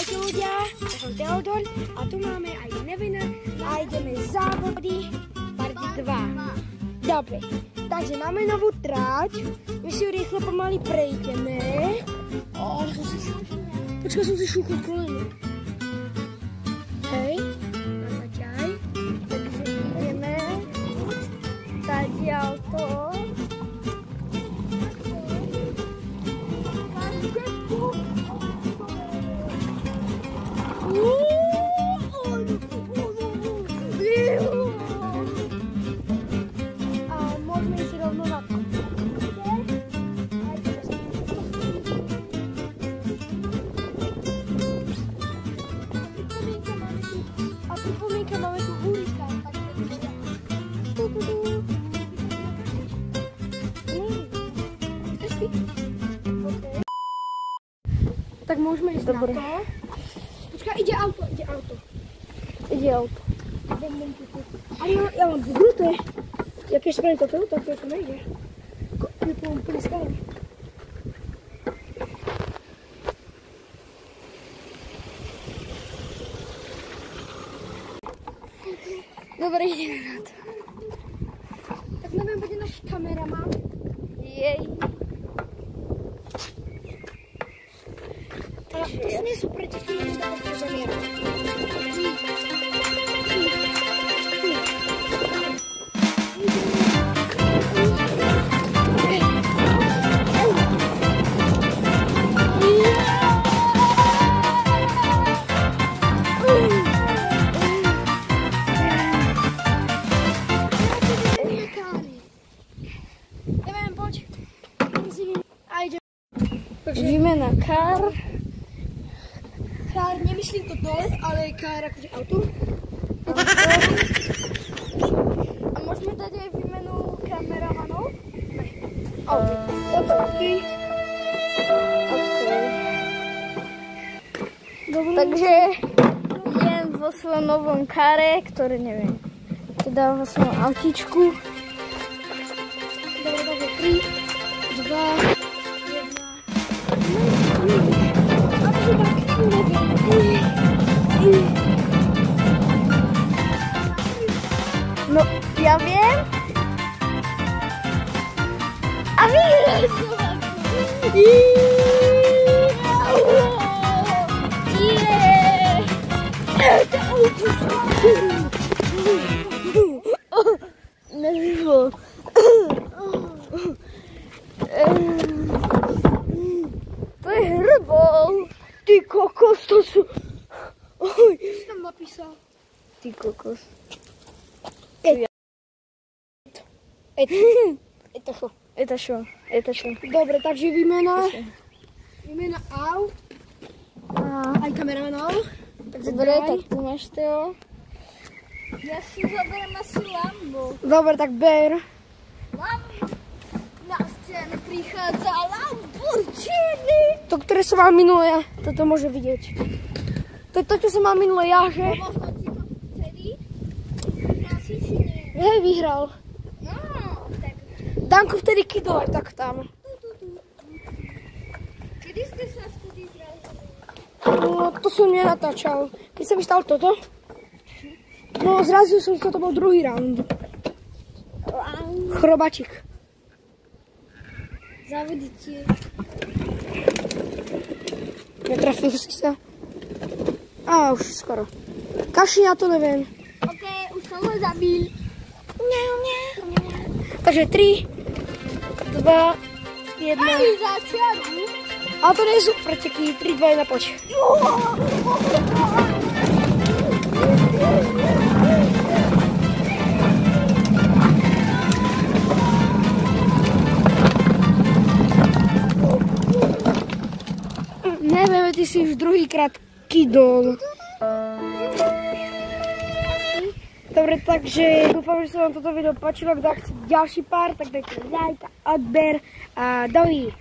Ahojte ľudia, ja som Teodor a tu máme aj Nevina a ideme závody party 2. Dobre, takže máme novú tráť, my si ju rýchlo pomaly prejdeme. Počkaj, som si šúkol koleno. Hej, naťaj, takže ideme tadiaľ to. Tak môžeme ísť na to. Počkaj, ide auto. Ide auto. Ale ja mám vyhnuté. Ja keď spravím toto, tak to nejde. Je to úplne stále. Dobre, ideme na to. Tak neviem, bude náš kameraman. Jej. To nie sú preteky, nie sú také zamiera. Neviem, poď. Výmena kár. Kár, nemyslím to dole, ale kár akože auto. A môžeme dať aj výmenu kameramanov? Auto. Toto, okej. Dobre. Takže idem vo svojom novom káre, ktoré neviem. Teda vo svojom autíčku. Dobre, 3, 2, 1. No, ja viem. A vyhral som. Nevyšlo. To je hrbol. Ty kokos, to sú... Oj, čo si tam napísal? Ty kokos. Это šo. Dobre, takže výmena aut. Aj kameramanov. Dobre, tak tu máš Teo. Ja si zoberiem asi Lambo. Dobre, tak ber. Lambo. Na scéne prichádza Lamborghini. To, ktoré som mal minulé ja, toto môže vidieť. To je to, čo som mal minulé ja, že? Možno ti to vtedy vyhral si, či nie? Hej, vyhral. No, tak. Danko vtedy kydol aj tak tam. Kedy ste sa vtedy zrazili? No, to som nenatáčal. Keď sa mi stalo toto, no zrazil som sa, to bol druhý round. Chrobačik. Závodíte. Netrafil si sa. Á, už skoro. Kaši, ja to neviem. OK, už som ho zabil. Takže 3, 2, 1. Aj za čiaru. Ale to nie sú preteky. 3, 2, 1, poď. Neviem, ty si už druhýkrát kydol. Dobre, takže dúfam, že sa vám toto video páčilo. Ak chcete ďalší pár, tak dajte like, odber a dovidenia.